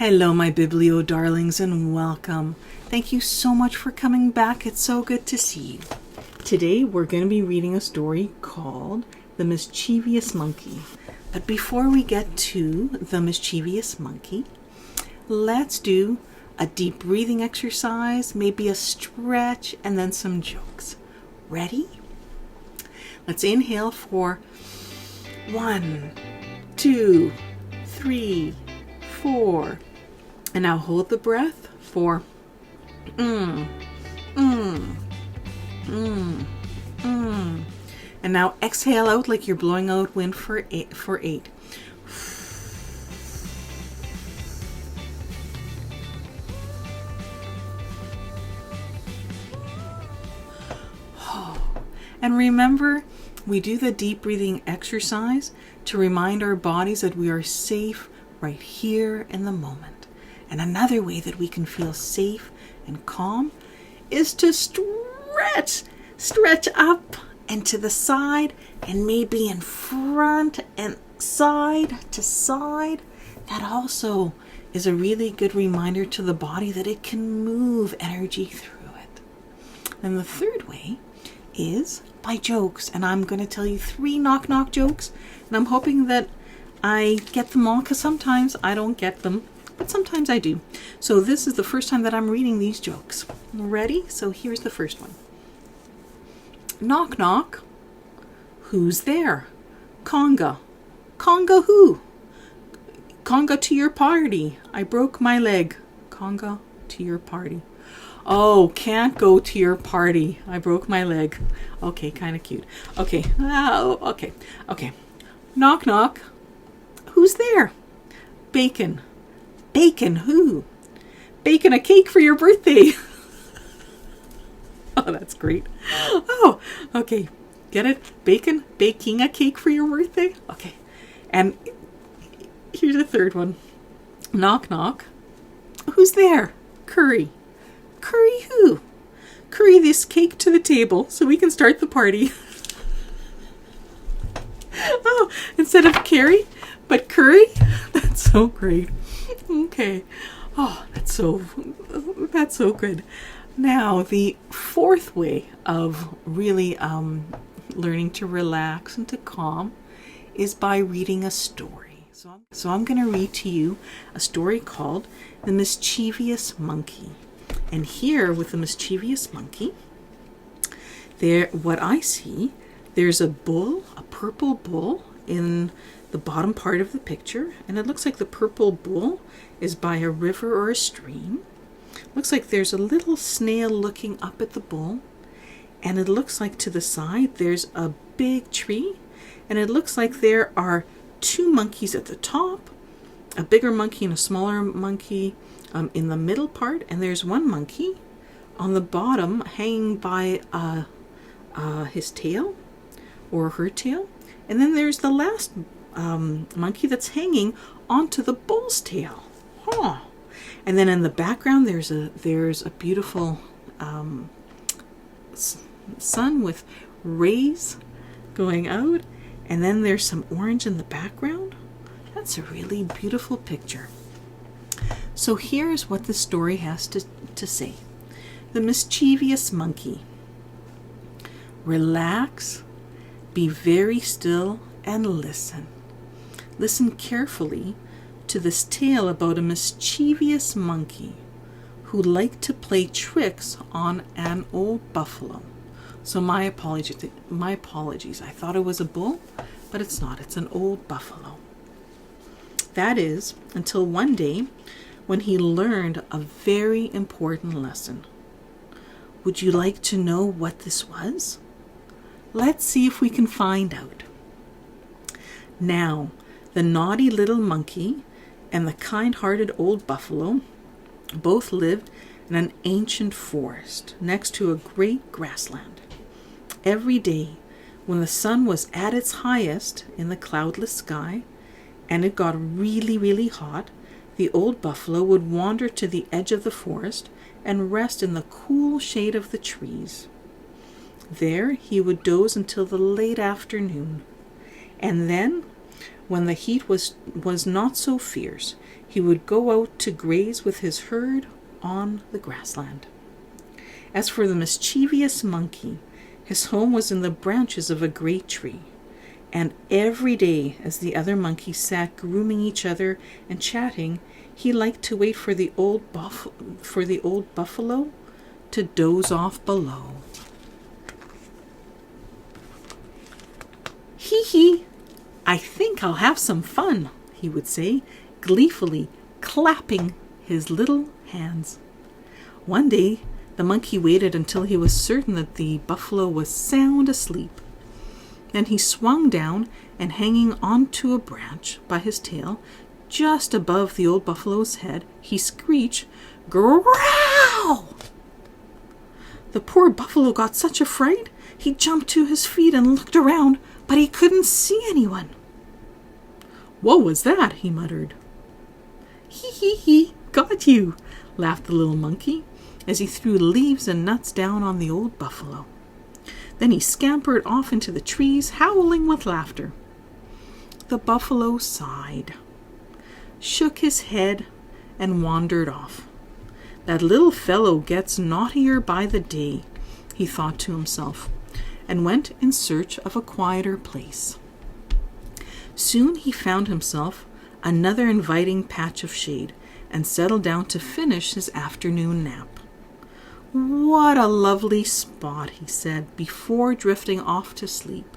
Hello, my Biblio darlings, and welcome. Thank you so much for coming back. It's so good to see you. Today, we're going to be reading a story called The Mischievous Monkey. But before we get to The Mischievous Monkey, let's do a deep breathing exercise, maybe a stretch, and then some jokes. Ready? Let's inhale for 1, 2, 3, 4. And now hold the breath for And now exhale out like you're blowing out wind for 8. And remember, we do the deep breathing exercise to remind our bodies that we are safe right here in the moment. And another way that we can feel safe and calm is to stretch up and to the side and maybe in front and side to side. That also is a really good reminder to the body that it can move energy through it. And the third way is by jokes. And I'm going to tell you 3 knock-knock jokes. And I'm hoping that I get them all, because sometimes I don't get them, but sometimes I do. So this is the first time that I'm reading these jokes. Ready? So here's the first one. Knock, knock. Who's there? Conga. Conga who? Conga to your party. I broke my leg. Conga to your party. Oh, can't go to your party. I broke my leg. Okay, kind of cute. Okay. Okay. Knock, knock. Who's there? Bacon. Bacon who? Baking a cake for your birthday. Oh, that's great. Oh, okay. Get it? Bacon? Baking a cake for your birthday? Okay. And here's a third one. Knock, knock. Who's there? Curry. Curry who? Curry this cake to the table so we can start the party. Oh, instead of Carrie, but curry? That's so great. Okay. Oh, that's so good. Now, the fourth way of really learning to relax and to calm is by reading a story. So I'm going to read to you a story called The Mischievous Monkey. And here with The Mischievous Monkey, what I see, there's a bull, a purple bull in the bottom part of the picture, and it looks like the purple bull is by a river or a stream. Looks like there's a little snail looking up at the bull, and it looks like to the side there's a big tree, and it looks like there are 2 monkeys at the top, a bigger monkey and a smaller monkey in the middle part, and there's 1 monkey on the bottom hanging by his tail or her tail, and then there's the last monkey that's hanging onto the bull's tail. Huh. And then in the background there's a beautiful sun with rays going out, and then there's some orange in the background. That's a really beautiful picture. So here's what the story has to say. The Mischievous Monkey. Relax, be very still, and listen. Listen carefully to this tale about a mischievous monkey who liked to play tricks on an old buffalo. So my apologies. I thought it was a bull, but it's not. It's an old buffalo. That is, until one day when he learned a very important lesson. Would you like to know what this was? Let's see if we can find out. Now, the naughty little monkey and the kind-hearted old buffalo both lived in an ancient forest next to a great grassland. Every day, when the sun was at its highest in the cloudless sky, and it got really, really hot, the old buffalo would wander to the edge of the forest and rest in the cool shade of the trees. There he would doze until the late afternoon, and then, when the heat was not so fierce, he would go out to graze with his herd on the grassland. As for the mischievous monkey, his home was in the branches of a great tree, and every day as the other monkeys sat grooming each other and chatting, he liked to wait for the old buffalo to doze off below. "Hee hee, I think I'll have some fun," he would say, gleefully clapping his little hands. One day, the monkey waited until he was certain that the buffalo was sound asleep. Then he swung down and, hanging onto a branch by his tail, just above the old buffalo's head, he screeched, "Growl!" The poor buffalo got such a fright, he jumped to his feet and looked around, but he couldn't see anyone. "What was that?" he muttered. "Hee hee hee, got you," laughed the little monkey, as he threw leaves and nuts down on the old buffalo. Then he scampered off into the trees, howling with laughter. The buffalo sighed, shook his head, and wandered off. "That little fellow gets naughtier by the day," he thought to himself, and went in search of a quieter place. Soon he found himself another inviting patch of shade, and settled down to finish his afternoon nap. "What a lovely spot," he said, before drifting off to sleep,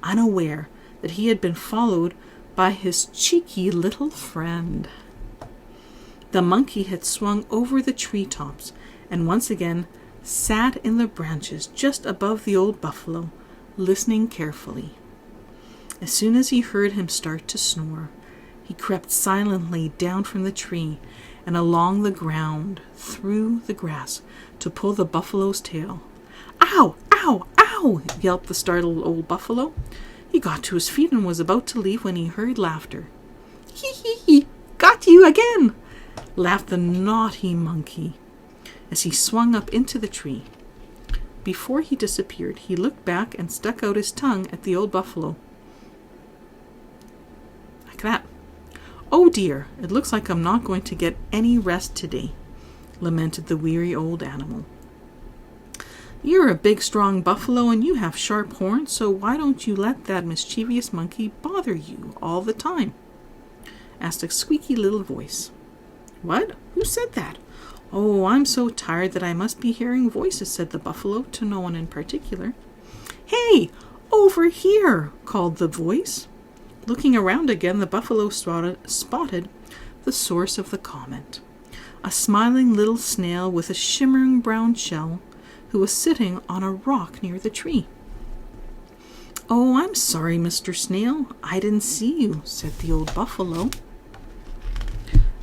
unaware that he had been followed by his cheeky little friend. The monkey had swung over the treetops and once again sat in the branches just above the old buffalo, listening carefully. As soon as he heard him start to snore, he crept silently down from the tree and along the ground, through the grass, to pull the buffalo's tail. "Ow! Ow! Ow!" yelped the startled old buffalo. He got to his feet and was about to leave when he heard laughter. "Hee hee hee! Got you again!" laughed the naughty monkey as he swung up into the tree. Before he disappeared, he looked back and stuck out his tongue at the old buffalo. Like that. "Oh dear, it looks like I'm not going to get any rest today," lamented the weary old animal. "You're a big, strong buffalo, and you have sharp horns, so why don't you let that mischievous monkey bother you all the time?" asked a squeaky little voice. "What? Who said that?" "Oh, I'm so tired that I must be hearing voices," said the buffalo, to no one in particular. "Hey, over here!" called the voice. Looking around again, the buffalo spotted the source of the comment, a smiling little snail with a shimmering brown shell, who was sitting on a rock near the tree. "Oh, I'm sorry, Mr. Snail, I didn't see you," said the old buffalo.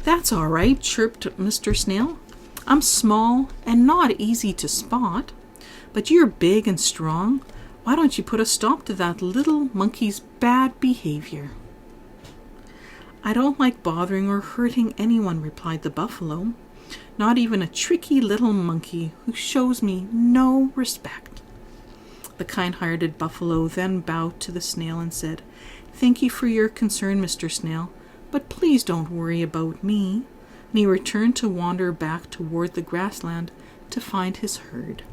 "That's all right," chirped Mr. Snail. "I'm small and not easy to spot, but you're big and strong. Why don't you put a stop to that little monkey's bad behavior?" "I don't like bothering or hurting anyone," replied the buffalo, "not even a tricky little monkey who shows me no respect." The kind-hearted buffalo then bowed to the snail and said, "Thank you for your concern, Mr. Snail, but please don't worry about me." And he returned to wander back toward the grassland to find his herd.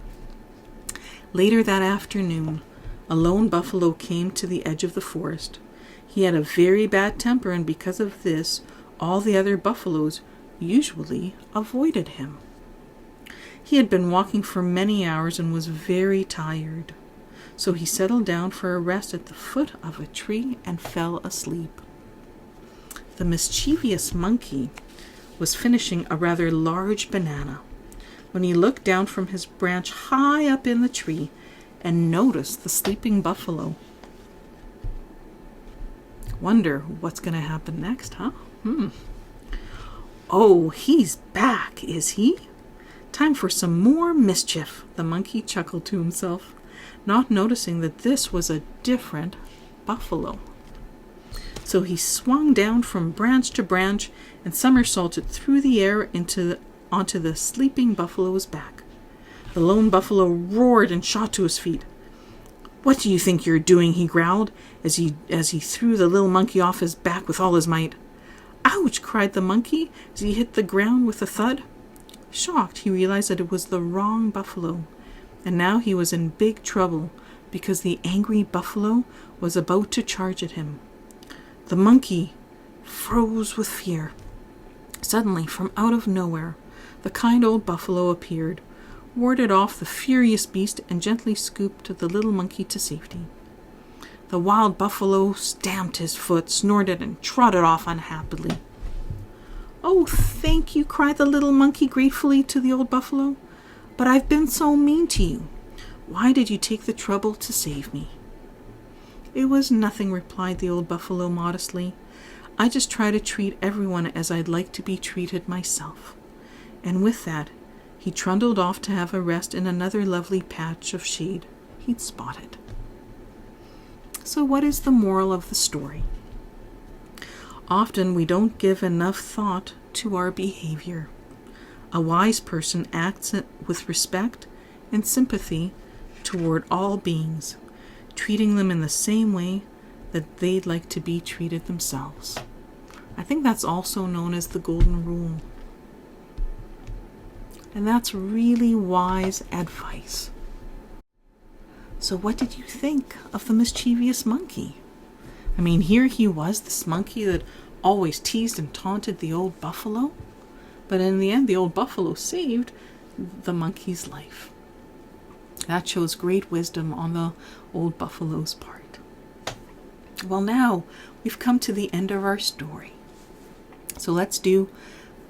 Later that afternoon, a lone buffalo came to the edge of the forest. He had a very bad temper, and because of this, all the other buffaloes usually avoided him. He had been walking for many hours and was very tired, so he settled down for a rest at the foot of a tree and fell asleep. The mischievous monkey was finishing a rather large banana when he looked down from his branch high up in the tree and noticed the sleeping buffalo. Wonder what's going to happen next, huh? "Oh, he's back, is he? Time for some more mischief," the monkey chuckled to himself, not noticing that this was a different buffalo. So he swung down from branch to branch and somersaulted through the air onto the sleeping buffalo's back. The lone buffalo roared and shot to his feet. "What do you think you're doing?" he growled as he threw the little monkey off his back with all his might. "Ouch!" cried the monkey as he hit the ground with a thud. Shocked, he realized that it was the wrong buffalo, and now he was in big trouble because the angry buffalo was about to charge at him. The monkey froze with fear. Suddenly, from out of nowhere, the kind old buffalo appeared, warded off the furious beast, and gently scooped the little monkey to safety. The wild buffalo stamped his foot, snorted, and trotted off unhappily. "Oh, thank you," cried the little monkey gratefully to the old buffalo. "But I've been so mean to you. Why did you take the trouble to save me?" "It was nothing," replied the old buffalo modestly. "I just try to treat everyone as I'd like to be treated myself." And with that, he trundled off to have a rest in another lovely patch of shade he'd spotted. So what is the moral of the story? Often we don't give enough thought to our behavior. A wise person acts with respect and sympathy toward all beings, treating them in the same way that they'd like to be treated themselves. I think that's also known as the golden rule. And that's really wise advice. So what did you think of the mischievous monkey? I mean, here he was, this monkey that always teased and taunted the old buffalo. But in the end, the old buffalo saved the monkey's life. That shows great wisdom on the old buffalo's part. Well, now we've come to the end of our story. So let's do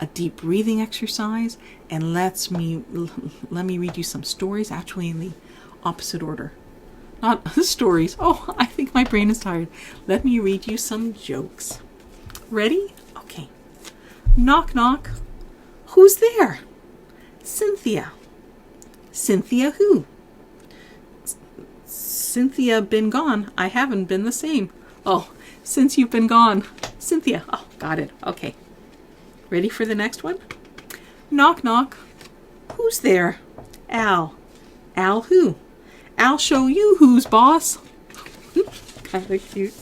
a deep breathing exercise, and let me read you some stories, actually in the opposite order. Not stories. Oh, I think my brain is tired. Let me read you some jokes. Ready? Okay. Knock, knock. Who's there? Cynthia. Cynthia who? Cynthia been gone. I haven't been the same. Oh, since you've been gone. Cynthia. Oh, got it. Okay. Ready for the next one? Knock, knock. Who's there? Al. Al who? I'll show you who's boss. Kind of cute.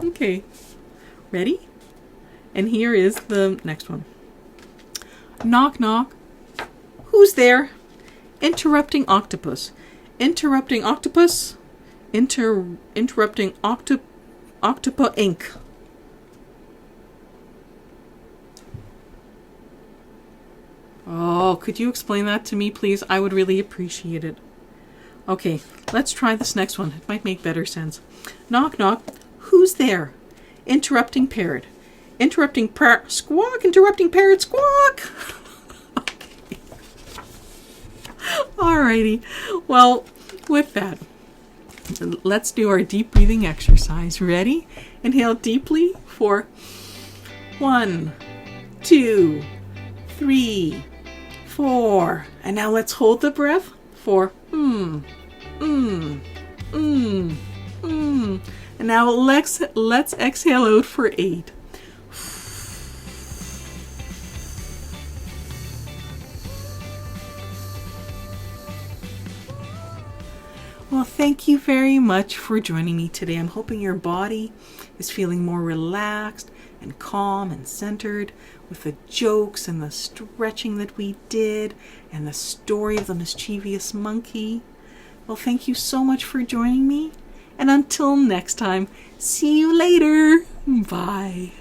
Okay. Ready? And here is the next one. Knock, knock. Who's there? Interrupting octopus. Interrupting octopus. Interrupting octopa Inc. Oh, could you explain that to me, please? I would really appreciate it. Okay, let's try this next one. It might make better sense. Knock, knock. Who's there? Interrupting parrot. Interrupting parrot squawk. Interrupting parrot squawk. Okay. Alrighty. Well, with that, let's do our deep breathing exercise. Ready? Inhale deeply for 1, 2, 3, 4. And now let's hold the breath for And now let's exhale out for 8. Well, thank you very much for joining me today. I'm hoping your body is feeling more relaxed and calm and centered with the jokes and the stretching that we did and the story of the mischievous monkey. Well, thank you so much for joining me. And until next time, see you later. Bye.